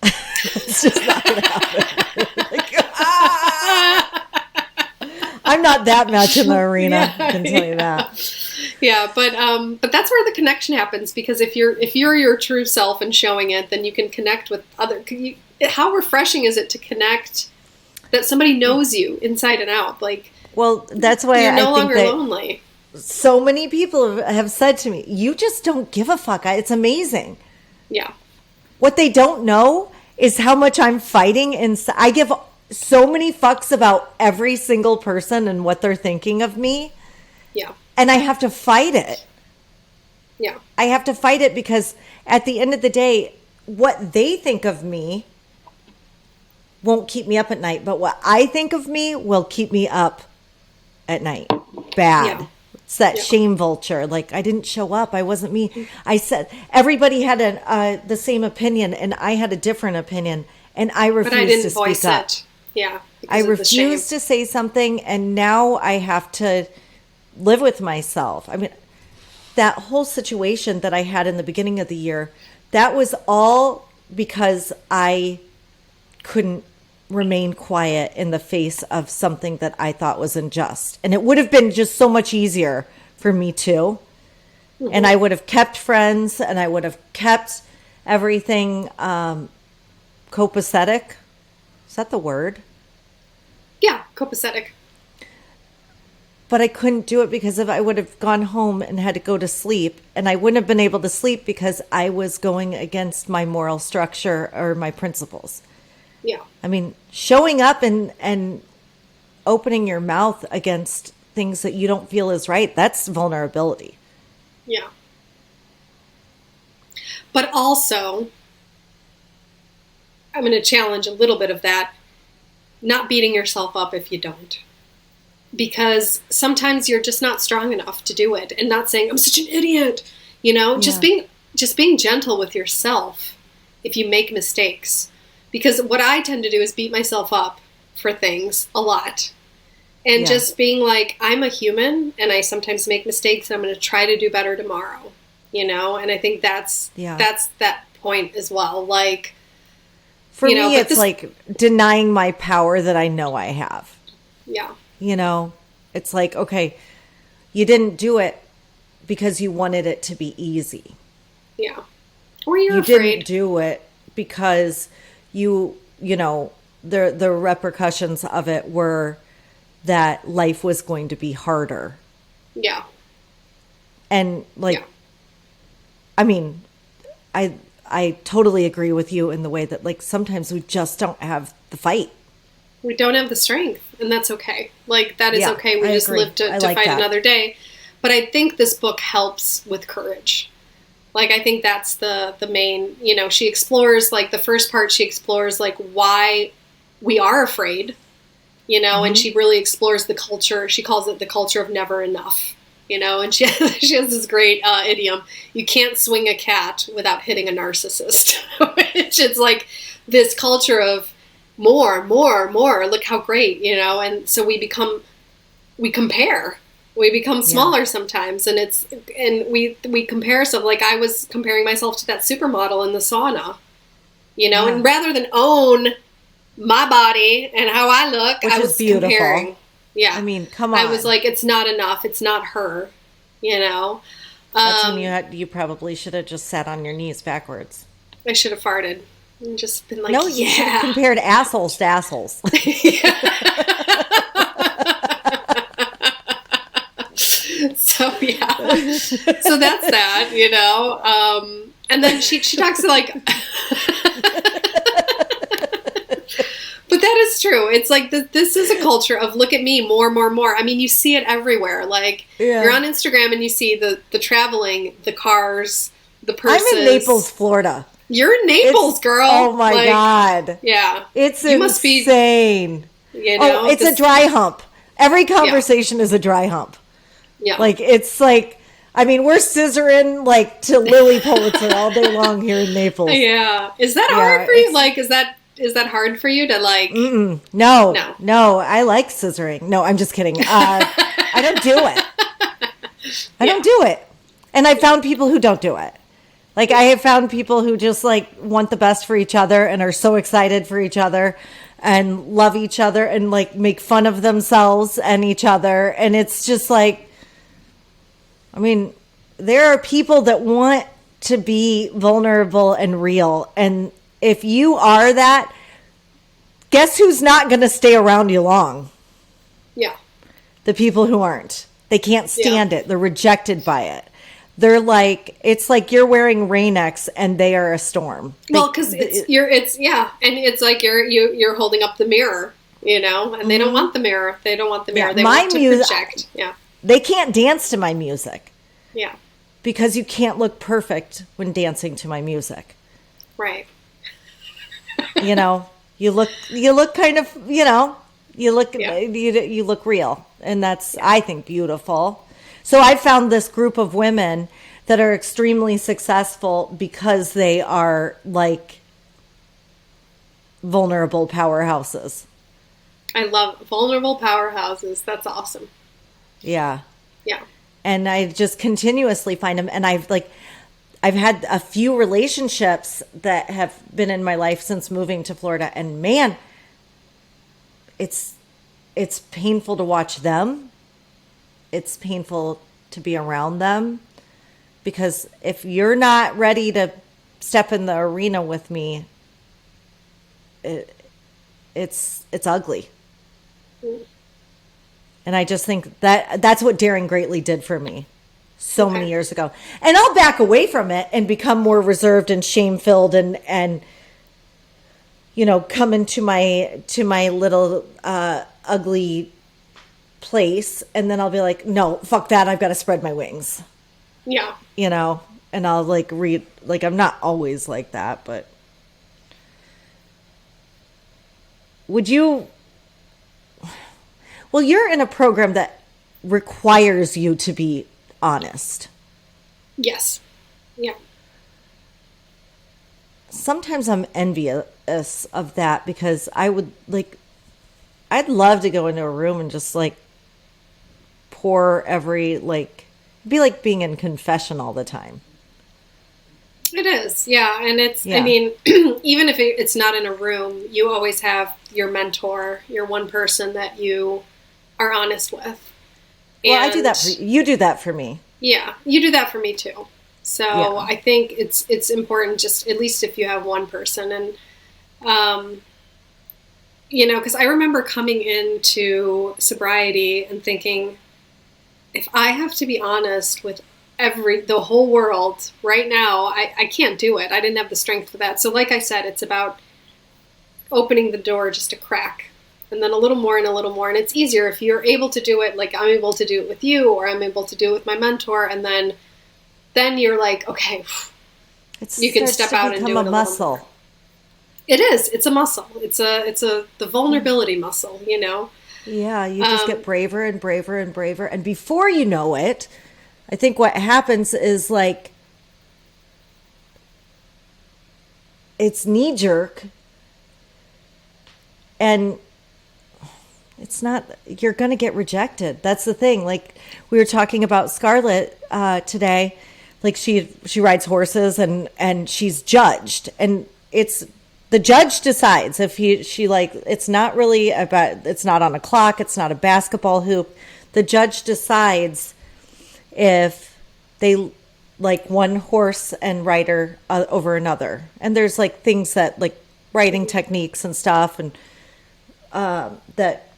It's just not gonna happen. I'm not that much in the arena. I can tell you that. Yeah, but that's where the connection happens, because if you're your true self and showing it, then you can connect with other. How refreshing is it to connect? That somebody knows you inside and out. Well, that's why you're no I think longer lonely. so many people have said to me, you just don't give a fuck. It's amazing. Yeah. What they don't know is how much I'm fighting. And I give so many fucks about every single person and what they're thinking of me. Yeah. And I have to fight it. Yeah. I have to fight it because at the end of the day, what they think of me won't keep me up at night. But what I think of me will keep me up at night. Bad. Yeah. It's that shame vulture. Like, I didn't show up. I wasn't me. I said, everybody had the same opinion and I had a different opinion. And I refused to speak up. Yeah. I refused to say something. And now I have to live with myself. I mean, that whole situation that I had in the beginning of the year, that was all because I couldn't remain quiet in the face of something that I thought was unjust. And it would have been just so much easier for me too. Mm-hmm. And I would have kept friends and I would have kept everything copacetic. Is that the word? Yeah, copacetic. But I couldn't do it because if I would have gone home and had to go to sleep, and I wouldn't have been able to sleep because I was going against my moral structure or my principles. Yeah. I mean, showing up and opening your mouth against things that you don't feel is right, that's vulnerability. Yeah. But also, I'm going to challenge a little bit of that, not beating yourself up if you don't. Because sometimes you're just not strong enough to do it, and not saying I'm such an idiot, just being gentle with yourself if you make mistakes. Because what I tend to do is beat myself up for things a lot, and just being like, I'm a human and I sometimes make mistakes and I'm going to try to do better tomorrow, and I think that's that point as well. Like, for me, it's like denying my power that I know I have. Yeah. It's like, okay, you didn't do it because you wanted it to be easy. Yeah. Or you didn't do it because the repercussions of it were that life was going to be harder. Yeah. And I mean, I totally agree with you in the way that like sometimes we just don't have the fight. We don't have the strength, and that's okay. Like, that is okay. We just live to like fight that. another day. But I think this book helps with courage. Like, I think that's the main, she explores, like, the first part, she explores, like, why we are afraid, and she really explores the culture. She calls it the culture of never enough, and she has this great idiom. You can't swing a cat without hitting a narcissist, which is like this culture of more, look how great, and so we compare. We become smaller sometimes, and we compare stuff. Like, I was comparing myself to that supermodel in the sauna, and rather than own my body and how I look, which I was beautiful. Comparing. Yeah. I mean, come on. I was like, it's not enough. It's not her, That's when you probably should have just sat on your knees backwards. I should have farted and just been like, no, you should have compared assholes to assholes. So that's that, and then she talks to like, but that is true. It's like this is a culture of look at me, more. I mean, you see it everywhere. Like, you're on Instagram and you see the traveling, the cars, the purses. I'm in Naples, Florida. You're in Naples, girl. Oh my God. Yeah. It's insane. Must be, it's a dry hump. Every conversation is a dry hump. Yeah. Like, it's like, I mean, we're scissoring like to Lily Pulitzer all day long here in Naples. Yeah. Is that hard for you? Like, is that hard for you to like? No. I like scissoring. No, I'm just kidding. I don't do it. I don't do it. And I found people who don't do it. Like, I have found people who just like want the best for each other and are so excited for each other and love each other and like make fun of themselves and each other. And it's just like, I mean, there are people that want to be vulnerable and real. And if you are that, guess who's not going to stay around you long? Yeah. The people who aren't. They can't stand it. They're rejected by it. They're like, it's like you're wearing Rain-X and they are a storm. Well, because and it's like you're holding up the mirror, you know, and they don't want the mirror. They don't want the mirror. They want to project. Yeah. They can't dance to my music. Yeah. Because you can't look perfect when dancing to my music. Right. You know, you look kind of, you know, you look real, and that's, I think, beautiful. So I found this group of women that are extremely successful because they are like vulnerable powerhouses. I love vulnerable powerhouses. That's awesome. Yeah. Yeah. And I just continuously find them, and I've had a few relationships that have been in my life since moving to Florida, and man, it's painful to watch them. It's painful to be around them, because if you're not ready to step in the arena with me, it's ugly. And I just think that's what Daring Greatly did for me so many years ago. And I'll back away from it and become more reserved and shame-filled and you know, come into my little ugly place, and then I'll be like, no, fuck that, I've got to spread my wings. Yeah. You know, and I'll like read, like, I'm not always like that, but would you, well, you're in a program that requires you to be honest. Yes. Yeah. Sometimes I'm envious of that, because I'd love to go into a room and just like pour it'd be like being in confession all the time. It is, yeah. And I mean, even if it's not in a room, you always have your mentor, your one person that you are honest with. Well, I do that for you. You do that for me. Yeah, you do that for me too. So I think it's important, just at least if you have one person. And, you know, because I remember coming into sobriety and thinking, if I have to be honest with the whole world right now, I can't do it. I didn't have the strength for that. So like I said, it's about opening the door just a crack, and then a little more and a little more. And it's easier if you're able to do it, like I'm able to do it with you, or I'm able to do it with my mentor. And then you're like, okay, you can step out and do it a muscle. Little more. It is. It's a muscle. It's the vulnerability muscle, you know? Yeah. You just get braver and braver and braver. And before you know it, I think what happens is like, it's knee jerk, and it's not, you're going to get rejected. That's the thing. Like we were talking about Scarlett today, like she rides horses and she's judged, and the judge decides if she like, it's not really about, it's not on a clock. It's not a basketball hoop. The judge decides if they like one horse and rider over another. And there's like things that like riding techniques and stuff, and that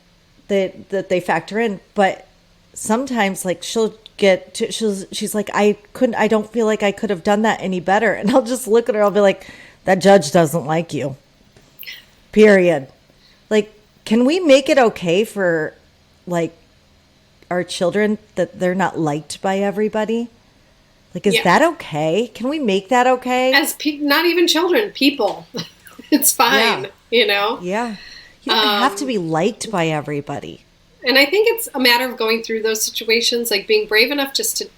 they factor in. But sometimes like she's like, I don't feel like I could have done that any better. And I'll just look at her, I'll be like, that judge doesn't like you. Period. Like, can we make it okay for like our children that they're not liked by everybody? Like, is that okay? Can we make that okay? As not even children, people. It's fine, you know? Yeah. You don't have to be liked by everybody. And I think it's a matter of going through those situations, like being brave enough just to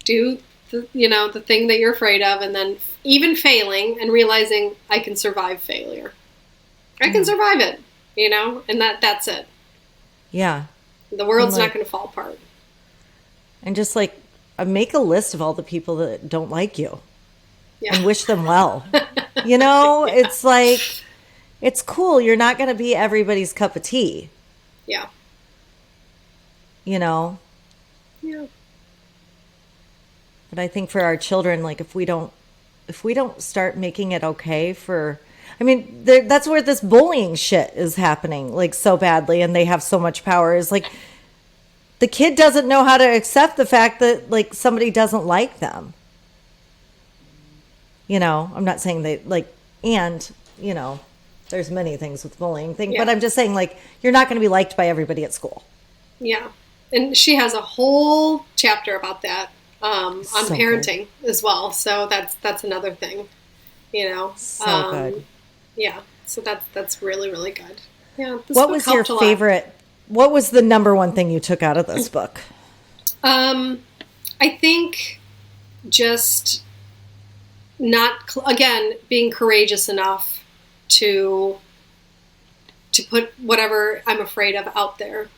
do the thing that you're afraid of, and then even failing and realizing I can survive failure. I can survive it, you know, and that's it. Yeah. The world's not going to fall apart. And just like make a list of all the people that don't like you and wish them well. You know, it's like, it's cool. You're not going to be everybody's cup of tea. Yeah. You know? Yeah. But I think for our children, like if we don't start making it okay for, I mean, that's where this bullying shit is happening like so badly, and they have so much power, is like, the kid doesn't know how to accept the fact that like somebody doesn't like them. You know, I'm not saying they like, and you know, there's many things with bullying thing, but I'm just saying like you're not going to be liked by everybody at school. Yeah. And she has a whole chapter about that on So parenting as well. So that's another thing, you know. So good. Yeah. So that's really, really good. Yeah. What was your favorite? What was the number one thing you took out of this book? I think just not, again, being courageous enough to put whatever I'm afraid of out there.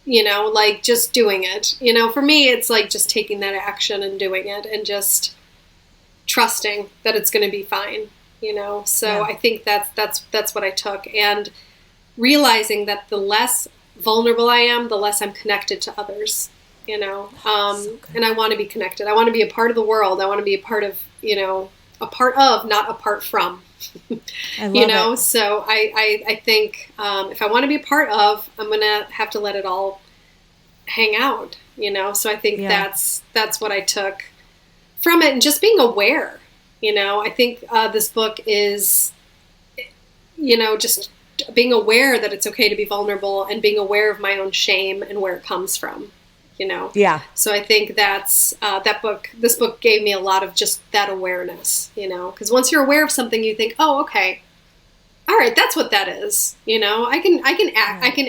You know, like just doing it. You know, for me, it's like just taking that action and doing it and just trusting that it's going to be fine. You know, so I think that's what I took, and realizing that the less vulnerable I am, the less I'm connected to others. You know, and I want to be connected. I want to be a part of the world. I want to be a part of, you know, a part of, not apart from. I love you know, it. so I think if I want to be a part of, I'm gonna have to let it all hang out. You know, so I think that's what I took from it, and just being aware. You know, I think this book is, you know, just being aware that it's okay to be vulnerable and being aware of my own shame and where it comes from. You know? Yeah. So I think that's this book gave me a lot of just that awareness, you know, because once you're aware of something, you think, oh, okay, all right, that's what that is. You know, I can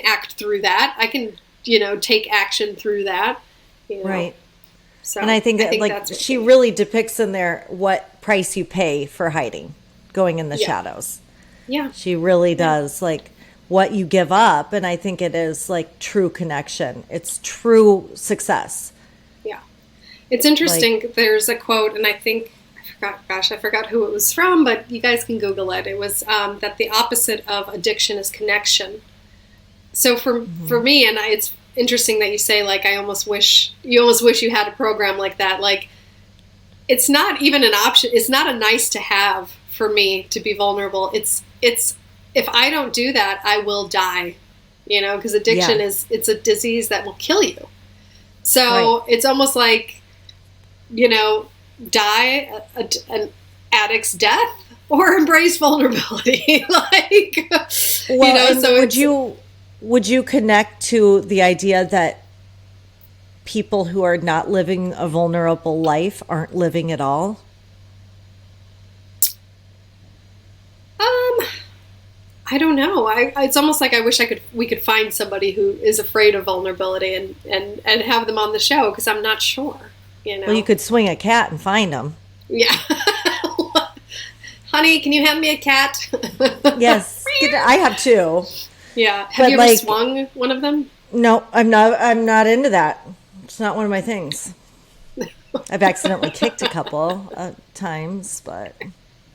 act through that. I can, you know, take action through that. You know? Right. So, and I think that like she really depicts in there what price you pay for hiding, going in the shadows. Yeah. She really does, like what you give up. And I think it is like true connection. It's true success. Yeah. It's interesting. Like, there's a quote, and I forgot who it was from, but you guys can Google it. It was that the opposite of addiction is connection. So for me, and it's interesting that you say, like, you almost wish you had a program like that. Like, it's not even an option. It's not a nice to have for me to be vulnerable. It's if I don't do that, I will die, you know, because addiction it's a disease that will kill you. So it's almost like, you know, die an addict's death or embrace vulnerability. Like, well, you know, so would you connect to the idea that people who are not living a vulnerable life aren't living at all? I don't know. It's almost like I wish we could find somebody who is afraid of vulnerability and have them on the show, because I'm not sure. You know? Well, you could swing a cat and find them. Yeah. Honey, can you hand me a cat? Yes. I have two. Yeah. Have you ever swung one of them? No, I'm not into that. It's not one of my things. I've accidentally kicked a couple times, but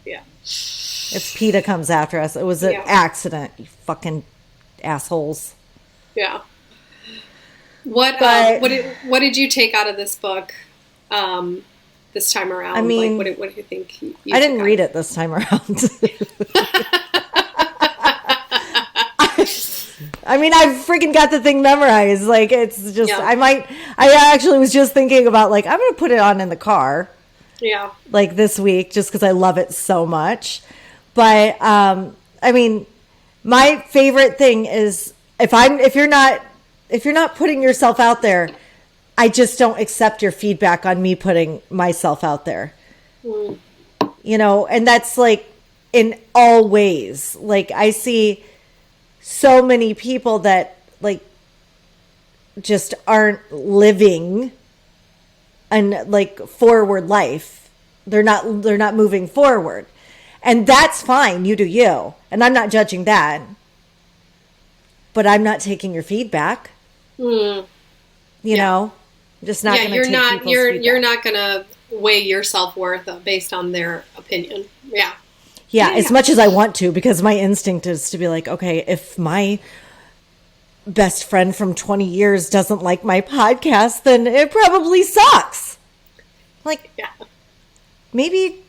yeah. If PETA comes after us, it was an accident, you fucking assholes. Yeah. What did you take out of this book this time around? I mean, like, what do you think? I didn't read it this time around. I mean, I freaking got the thing memorized. Like, it's just, I actually was just thinking about, like, I'm going to put it on in the car. Yeah. Like this week, just because I love it so much. But, I mean, my favorite thing is if you're not putting yourself out there, I just don't accept your feedback on me putting myself out there. Mm. You know, and that's like in all ways. Like, I see so many people that like just aren't living and like forward life. They're not moving forward. And that's fine. You do you. And I'm not judging that. But I'm not taking your feedback. Mm. You know? I'm just not going to take people's feedback. You're not going to weigh your self-worth based on their opinion. Yeah. Yeah, as much as I want to, because my instinct is to be like, okay, if my best friend from 20 years doesn't like my podcast, then it probably sucks. Like, maybe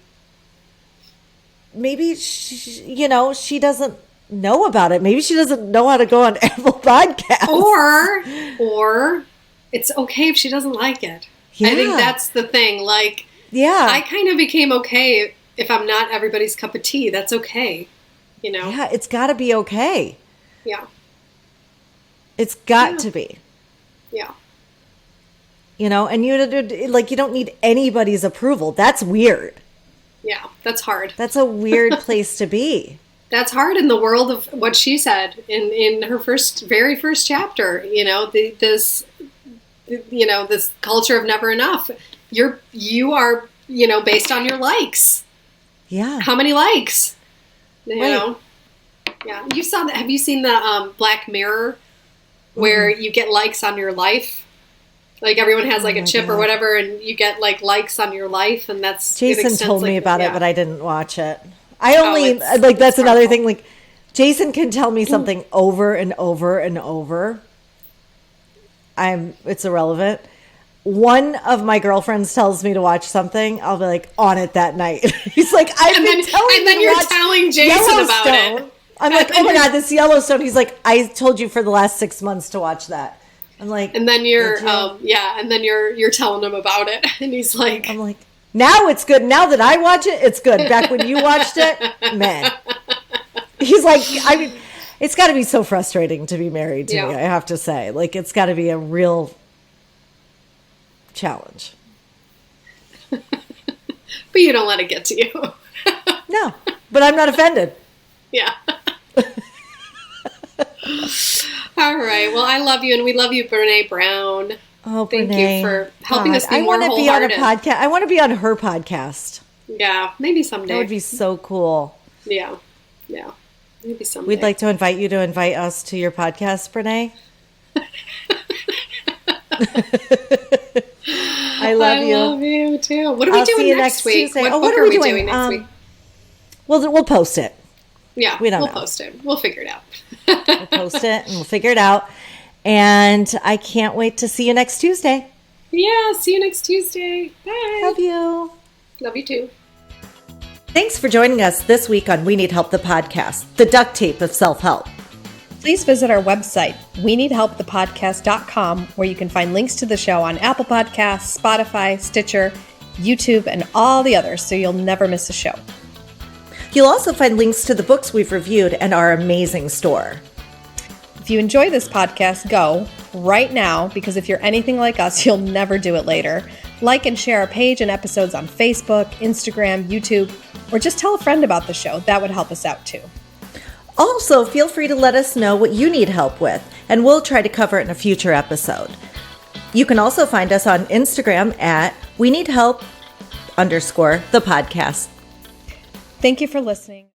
she, you know, she doesn't know about it. Maybe she doesn't know how to go on Apple Podcasts. Or it's okay if she doesn't like it. Yeah. I think that's the thing. Like, yeah, I kind of became okay if I'm not everybody's cup of tea. That's okay. You know? Yeah, it's got to be okay. Yeah. It's got to be. Yeah. You know, and you don't need anybody's approval. That's weird. Yeah, that's hard. That's a weird place to be. That's hard in the world of what she said in her very first chapter. You know, this culture of never enough. You are based on your likes. Yeah. How many likes? You right. know. Yeah. Have you seen the Black Mirror, where you get likes on your life? Like everyone has like a chip or whatever, and you get like likes on your life, and that's Jason told me about it, but I didn't watch it. I only that's another thing. Like Jason can tell me something over and over and over. It's irrelevant. One of my girlfriends tells me to watch something, I'll be like on it that night. He's like, you're telling Jason about it. I'm like, oh my God, this Yellowstone. He's like, I told you for the last 6 months to watch that. I'm like, and then you're telling him about it, and he's like, I'm like, now it's good. Now that I watch it, it's good. Back when you watched it, man. He's like, I mean, it's got to be so frustrating to be married to me. I have to say, like, it's got to be a real challenge. But you don't let it get to you. No, but I'm not offended. Yeah. All right. Well, I love you, and we love you, Brene Brown. Oh, thank Brene. you for helping us be more wholehearted. I want to be on a podcast. I want to be on her podcast. Yeah, maybe someday. That would be so cool. Yeah, maybe someday. We'd like to invite you to invite us to your podcast, Brene. I love you. I love you too. What are we doing next week? Tuesday. What book are we doing next week? We'll post it. Yeah, we'll post it. We'll figure it out. We'll post it and we'll figure it out. And I can't wait to see you next Tuesday. Yeah, see you next Tuesday. Bye. Love you. Love you too. Thanks for joining us this week on We Need Help, the podcast, the duct tape of self-help. Please visit our website, weneedhelpthepodcast.com, where you can find links to the show on Apple Podcasts, Spotify, Stitcher, YouTube, and all the others, so you'll never miss a show. You'll also find links to the books we've reviewed and our amazing store. If you enjoy this podcast, go right now, because if you're anything like us, you'll never do it later. Like and share our page and episodes on Facebook, Instagram, YouTube, or just tell a friend about the show. That would help us out too. Also, feel free to let us know what you need help with, and we'll try to cover it in a future episode. You can also find us on Instagram at weneedhelp_the podcast. Thank you for listening.